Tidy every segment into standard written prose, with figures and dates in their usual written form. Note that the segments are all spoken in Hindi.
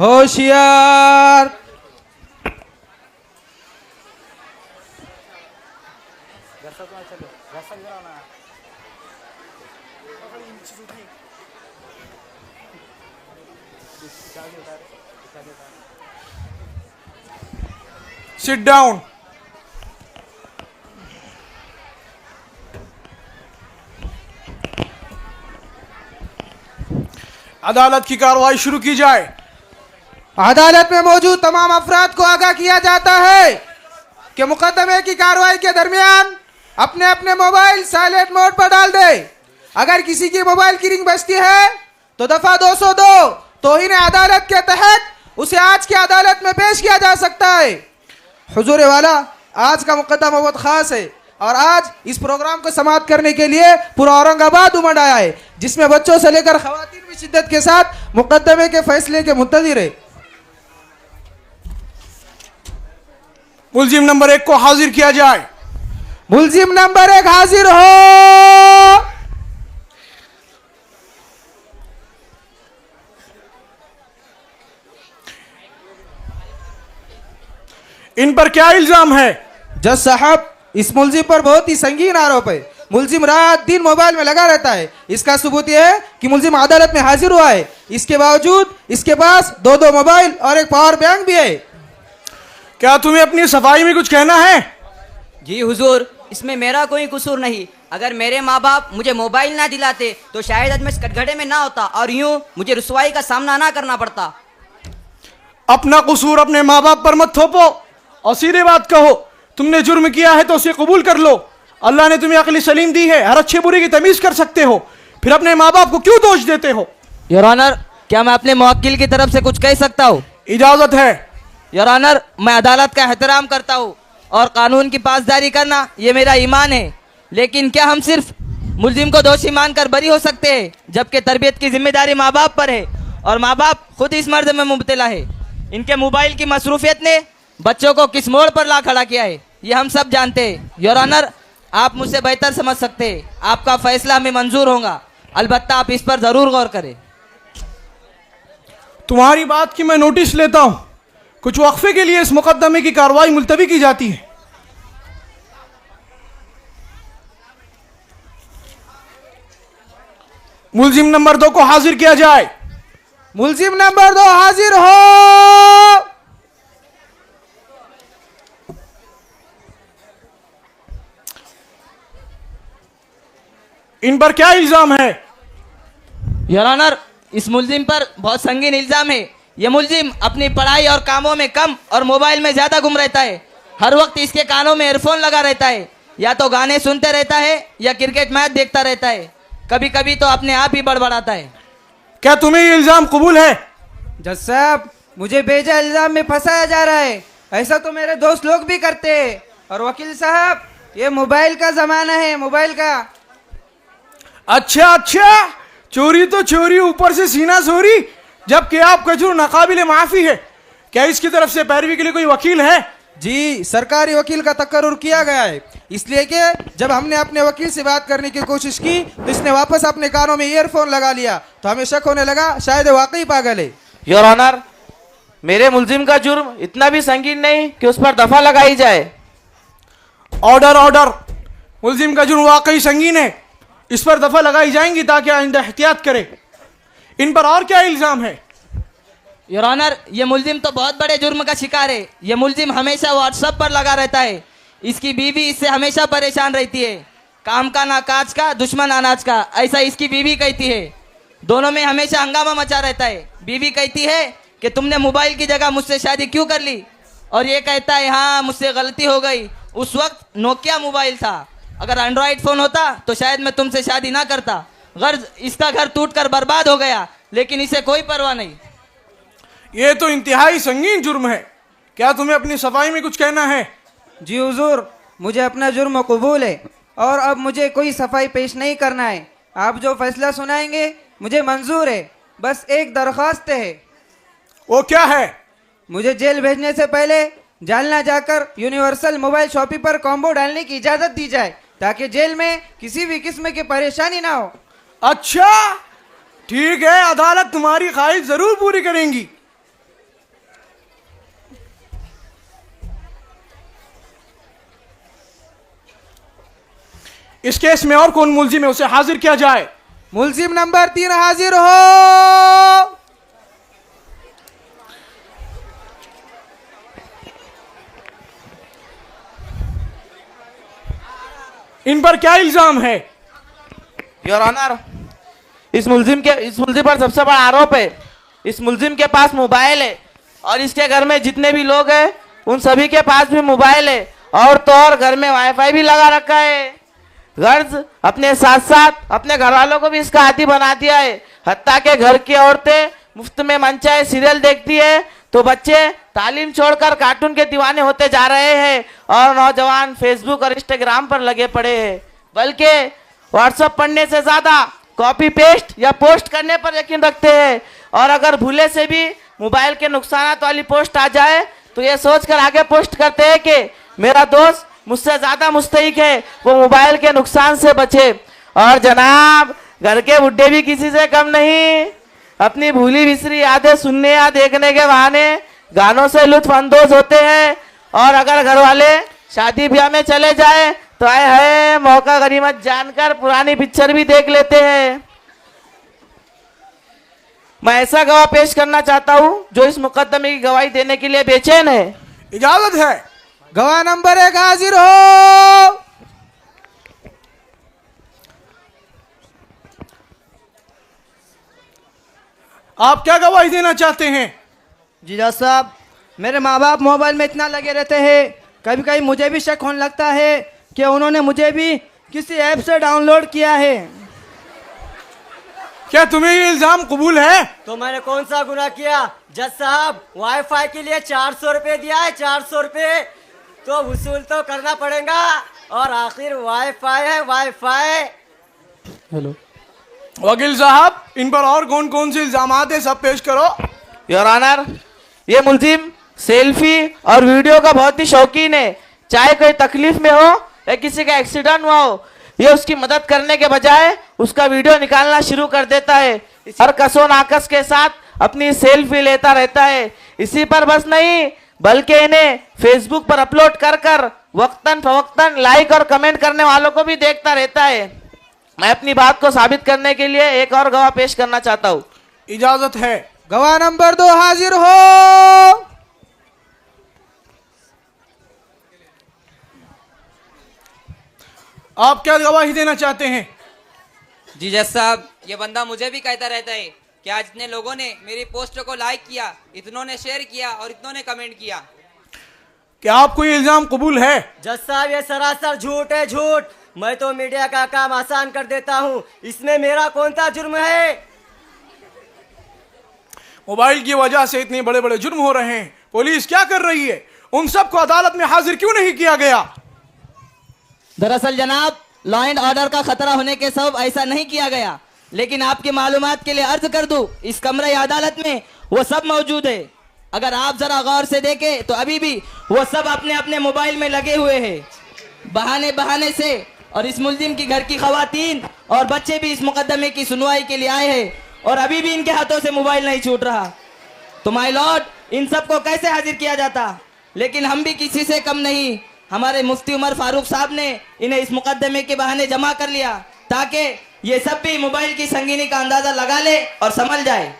होशियार। Sit down. अदालत की कार्रवाई शुरू की जाए। अदालत में मौजूद तमाम अफराद को आगाह किया जाता है कि मुकदमे की कार्रवाई के दरमियान अपने अपने मोबाइल साइलेंट मोड पर डाल दे। अगर किसी की मोबाइल की रिंग बजती है तो दफा 202 तौहीन अदालत के तहत उसे आज की अदालत में पेश किया जा सकता है। हुजूर वाला, आज का मुकदमा बहुत खास है और आज इस प्रोग्राम को समाप्त करने के लिए पूरा औरंगाबाद उमड़ आया है, जिसमें बच्चों से लेकर खवातीन भी शिद्दत के साथ मुकदमे के फैसले के मुंतज़िर है। मुलजिम नंबर 1 को हाजिर किया जाए। मुलजिम नंबर 1 हाजिर हो। इन पर क्या इल्जाम है? जज साहब, इस मुलजिम पर बहुत ही संगीन आरोप है। मुलजिम रात दिन मोबाइल में लगा रहता है। इसका सबूत यह है कि मुलजिम अदालत में हाजिर हुआ है। इसके बावजूद इसके पास दो मोबाइल और एक पावर बैंक भी है। क्या तुम्हें अपनी सफाई में कुछ कहना है? जी हुजूर, इसमें मेरा कोई कसूर नहीं। अगर मेरे माँ बाप मुझे मोबाइल ना दिलाते तो शायद आज मैं इस कटघरे में ना होता और यूं मुझे रुसवाई का सामना ना करना पड़ता। अपना कसूर अपने माँ बाप पर मत थोपो और सीधे बात कहो। तुमने जुर्म किया है तो उसे कबूल कर लो। अल्लाह ने तुम्हें अक्ल सलीम दी है, हर अच्छे बुरे की तमीज कर सकते हो, फिर अपने माँ बाप को क्यों दोष देते हो? योर ऑनर, क्या मैं अपने मुवक्किल की तरफ से कुछ कह सकता हूँ? इजाजत है। योर ऑनर, मैं अदालत का एहतराम करता हूँ और कानून की पासदारी करना ये मेरा ईमान है, लेकिन क्या हम सिर्फ मुलजिम को दोषी मानकर बरी हो सकते हैं, जबकि तरबियत की जिम्मेदारी माँ बाप पर है और माँ बाप खुद इस मर्ज में मुब्तला है। इनके मोबाइल की मसरूफियत ने बच्चों को किस मोड़ पर ला खड़ा किया है ये हम सब जानते हैं। योर ऑनर, आप मुझसे बेहतर समझ सकते हैं। आपका फैसला हमें मंजूर होगा, अलबत्ता आप इस पर जरूर गौर करें। तुम्हारी बात की मैं नोटिस लेता हूं। कुछ वक्फे के लिए इस मुकदमे की कार्रवाई मुलतवी की जाती है। मुलजिम नंबर 2 को हाजिर किया जाए। मुलजिम नंबर 2 हाजिर हो। इन पर क्या इल्जाम है? योर ऑनर, इस मुलजिम पर बहुत संगीन इल्जाम है। ये मुलजिम अपनी पढ़ाई और कामों में कम और मोबाइल में ज्यादा गुम रहता है। हर वक्त इसके कानों में ईयरफोन लगा रहता है, या तो गाने सुनते रहता है या क्रिकेट मैच देखता रहता है। कभी कभी तो अपने आप ही बड़बड़ाता है। क्या तुम्हें ये इल्जाम कबूल है? जज साहब, मुझे बेजा इल्जाम में फंसाया जा रहा है। ऐसा तो मेरे दोस्त लोग भी करते हैं। और वकील साहब, ये मोबाइल का जमाना है, मोबाइल का। अच्छा, चोरी तो चोरी, ऊपर से सीना चोरी, जबकि आपका जुर्म नाकाबिले माफी है। क्या इसकी तरफ से पैरवी के लिए कोई वकील है? जी, सरकारी वकील का तकर्रुर किया गया है, इसलिए कि जब हमने अपने वकील से बात करने की कोशिश की तो इसने वापस अपने कानों में ईयरफोन लगा लिया, तो हमें शक होने लगा शायद वाकई पागल है। योर ऑनर, मेरे मुलजिम का जुर्म इतना भी संगीन नहीं कि उस पर दफा लगाई जाए। ऑर्डर। मुलजिम का जुर्म वाकई संगीन है, इस पर दफा लगाई जाएंगी ताकि आइंदा एहतियात करे। इन पर और क्या इल्जाम है? योर ऑनर, ये मुलजिम तो बहुत बड़े जुर्म का शिकार है। ये मुलजिम हमेशा व्हाट्सएप पर लगा रहता है। इसकी बीवी इससे हमेशा परेशान रहती है। काम का ना काज का, दुश्मन अनाज का, ऐसा इसकी बीवी कहती है। दोनों में हमेशा हंगामा मचा रहता है। बीवी कहती है कि तुमने मोबाइल की जगह मुझसे शादी क्यों कर ली, और ये कहता है हाँ मुझसे गलती हो गई। उस वक्त नोकिया मोबाइल था, अगर एंड्रॉइड फ़ोन होता तो शायद मैं तुमसे शादी ना करता। गर्ज इसका घर टूटकर बर्बाद हो गया, लेकिन इसे कोई परवाह नहीं। ये तो इंतहाई संगीन जुर्म है। क्या तुम्हें अपनी सफाई में कुछ कहना है? जी हुजूर, मुझे अपना जुर्म कबूल है और अब मुझे कोई सफाई पेश नहीं करना है। आप जो फैसला सुनाएंगे मुझे मंजूर है। बस एक दरख्वास्त है। वो क्या है? मुझे जेल भेजने से पहले जालना जाकर यूनिवर्सल मोबाइल शॉपी पर कॉम्बो डालने की इजाज़त दी जाए, ताकि जेल में किसी भी किस्म की परेशानी ना हो। अच्छा, ठीक है, अदालत तुम्हारी ख्वाहिश जरूर पूरी करेंगी। इस केस में और कौन मुलजिम है उसे हाजिर किया जाए। मुलजिम नंबर 3 हाजिर हो। इन पर क्या इल्जाम है? योर ऑनर, इस मुलजिम पर सबसे बड़ा आरोप है, इस मुलजिम के पास मोबाइल है और इसके घर में जितने भी लोग हैं उन सभी के पास भी मोबाइल है, और तो और घर में वाईफाई भी लगा रखा है। गर्ज अपने साथ साथ अपने घर वालों को भी इसका आदी बना दिया है। हत्ता के घर की औरतें मुफ्त में मनचाहे सीरियल देखती है तो बच्चे तालीम छोड़कर कार्टून के दीवाने होते जा रहे हैं, और नौजवान फेसबुक और इंस्टाग्राम पर लगे पड़े हैं। बल्कि व्हाट्सएप पढ़ने से ज्यादा कॉपी पेस्ट या पोस्ट करने पर यकीन रखते हैं, और अगर भूले से भी मोबाइल के नुकसान वाली पोस्ट आ जाए तो ये सोचकर आगे पोस्ट करते हैं कि मेरा दोस्त मुझसे ज्यादा मुस्तहिक है, वो मोबाइल के नुकसान से बचे। और जनाब, घर के बुढ़े भी किसी से कम नहीं, अपनी भूली बिसरी यादें सुनने या देखने के बहाने गानों से लुत्फ अंदोज होते हैं, और अगर घर वाले शादी ब्याह में चले जाए तो आए है मौका गनीमत जानकर पुरानी पिक्चर भी देख लेते हैं। मैं ऐसा गवाह पेश करना चाहता हूं जो इस मुकदमे की गवाही देने के लिए बेचैन है। इजाजत है। गवाह नंबर 1 हाजिर हो। आप क्या गवाही देना चाहते हैं? जी जज साहब, मेरे माँ बाप मोबाइल में इतना लगे रहते हैं, कभी कभी मुझे भी शक होने लगता है कि उन्होंने मुझे भी किसी ऐप से डाउनलोड किया है। क्या तुम्हें ये इल्जाम कबूल है? तो मैंने कौन सा गुनाह किया जज साहब? वाईफाई के लिए 400 रुपए दिया है, 400 रुपए तो वसूल तो करना पड़ेगा, और आखिर वाईफाई है वाईफाई। हेलो वकील साहब, इन पर और कौन कौन से इल्जामात है सब पेश करो। योर ऑनर, ये मुलजिम सेल्फी और वीडियो का बहुत ही शौकीन है। चाहे कोई तकलीफ में हो या किसी का एक्सीडेंट हुआ हो, ये उसकी मदद करने के बजाय उसका वीडियो निकालना शुरू कर देता है। हर कसो नाकस के साथ अपनी सेल्फी लेता रहता है। इसी पर बस नहीं, बल्कि इन्हें फेसबुक पर अपलोड कर कर वक्तन फवक्तन लाइक और कमेंट करने वालों को भी देखता रहता है। मैं अपनी बात को साबित करने के लिए एक और गवाह पेश करना चाहता हूँ। इजाजत है। गवाह नंबर 2 हाजिर हो। आप क्या गवाही देना चाहते हैं? जी जज साहब, ये बंदा मुझे भी कहता रहता है कि आज इतने लोगों ने मेरी पोस्ट को लाइक किया, इतनों ने शेयर किया और इतनों ने कमेंट किया। क्या आपको ये इल्जाम कबूल है? जज साहब, ये सरासर झूठ है, झूठ। मैं तो मीडिया का काम आसान कर देता हूँ, इसमें मेरा कौन सा जुर्म है? मोबाइल की वजह से इतने बड़े बड़े जुर्म हो रहे हैं, पुलिस क्या कर रही है? उन सबको अदालत में हाजिर क्यों नहीं किया गया? दरअसल जनाब, लॉ एंड ऑर्डर का खतरा होने के सबब ऐसा नहीं किया गया, लेकिन आपकी मालूमात के लिए अर्ज कर दूं, इस कमरे अदालत में वो सब मौजूद है। अगर आप जरा गौर से देखें तो अभी भी वो सब अपने अपने मोबाइल में लगे हुए हैं बहाने बहाने से, और इस मुल्जिम की घर की खवातीन और बच्चे भी इस मुकदमे की सुनवाई के लिए आए हैं, और अभी भी इनके हाथों से मोबाइल नहीं छूट रहा। तो माय लॉर्ड, इन सबको कैसे हाजिर किया जाता? लेकिन हम भी किसी से कम नहीं, हमारे मुफ्ती उमर फारूक साहब ने इन्हें इस मुकदमे के बहाने जमा कर लिया, ताकि ये सब भी मोबाइल की संगीनी का अंदाजा लगा ले और समझ जाए।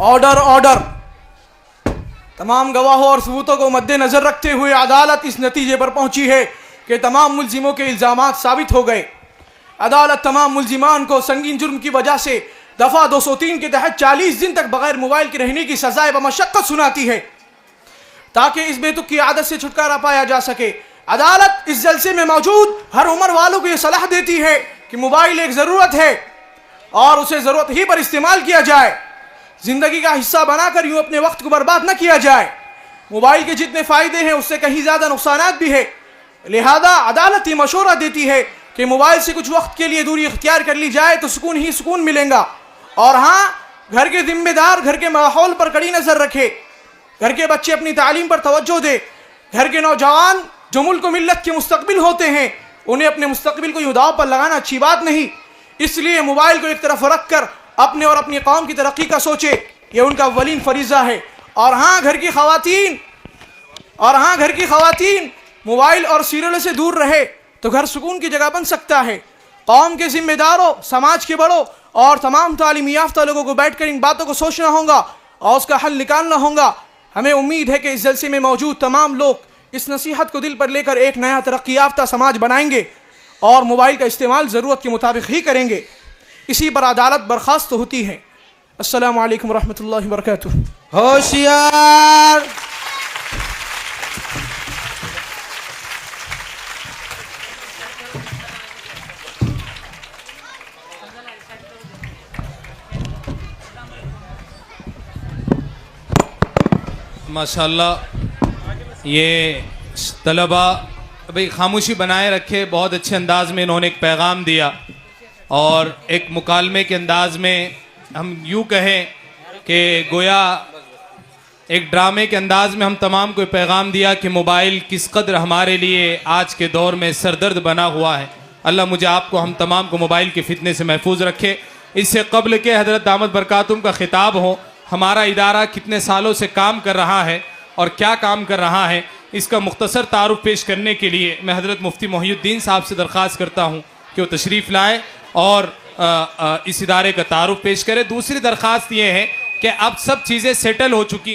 Order order. तमाम गवाहों और सबूतों को मद्देनजर रखते हुए अदालत इस नतीजे पर पहुंची है कि तमाम मुल्जिमों के इल्जामात साबित हो गए। अदालत तमाम मुल्जिमान को संगीन जुर्म की वजह से दफा 203 के तहत 40 दिन तक बगैर मोबाइल के रहने की सजाए बमशक्कत सुनाती है, ताकि इस बेतुक की आदत से छुटकारा पाया जा सके। अदालत इस जलसे में मौजूद हर उम्र वालों को यह सलाह देती है कि मोबाइल एक ज़रूरत है और उसे ज़रूरत ही पर इस्तेमाल किया जाए। जिंदगी का हिस्सा बनाकर यूं अपने वक्त को बर्बाद न किया जाए। मोबाइल के जितने फ़ायदे हैं उससे कहीं ज़्यादा नुकसानात भी है। लिहाजा अदालत ये मशवरा देती है कि मोबाइल से कुछ वक्त के लिए दूरी इख्तियार कर ली जाए तो सुकून ही सुकून मिलेगा। और हाँ, घर के जिम्मेदार घर के माहौल पर कड़ी नज़र रखे, घर के बच्चे अपनी तालीम पर तवज्जो दे, घर के नौजवान जो मुल्क मिल्लत के मुस्तकबिल होते हैं उन्हें अपने मुस्तकबिल को यूं दाव पर लगाना अच्छी बात नहीं। इसलिए मोबाइल को एक तरफ रख कर अपने और अपनी कौम की तरक्की का सोचे, ये उनका अव्वलीन फरीज़ा है। और हाँ घर की खवातीन मोबाइल और सीरियल से दूर रहे तो घर सुकून की जगह बन सकता है। कौम के जिम्मेदारों, समाज के बड़ों और तमाम तालीम याफ्ता लोगों को बैठकर इन बातों को सोचना होगा और उसका हल निकालना होगा। हमें उम्मीद है कि इस जलसे में मौजूद तमाम लोग इस नसीहत को दिल पर लेकर एक नया तरक्की याफ्ता समाज बनाएंगे और मोबाइल का इस्तेमाल ज़रूरत के मुताबिक ही करेंगे। इसी पर अदालत बर्खास्त होती है। अस्सलामु अलैकुम रहमतुल्लाहि व बरकातुहू। होशियार। माशाल्लाह ये तलबा भाई खामोशी बनाए रखे, बहुत अच्छे अंदाज में इन्होंने एक पैगाम दिया और एक मुकालमे के अंदाज में हम यूँ कहें कि गोया एक ड्रामे के अंदाज में हम तमाम को पैगाम दिया कि मोबाइल किस कदर हमारे लिए आज के दौर में सरदर्द बना हुआ है। अल्लाह मुझे आपको हम तमाम को मोबाइल के फितने से महफूज रखे। इससे कबल के हज़रत दामद बरकातुम का खिताब हो, हमारा इदारा कितने सालों से काम कर रहा है और क्या काम कर रहा है, इसका मुख्तसर तारुफ पेश करने के लिए मैं हज़रत मुफ्ती मोहिउद्दीन साहब से दरख्वास्त करता हूँ कि वो तशरीफ़ लाए और इस इदारे का तारुफ पेश करें। दूसरी दरख्वास्त ये है कि अब सब चीज़ें सेटल हो चुकी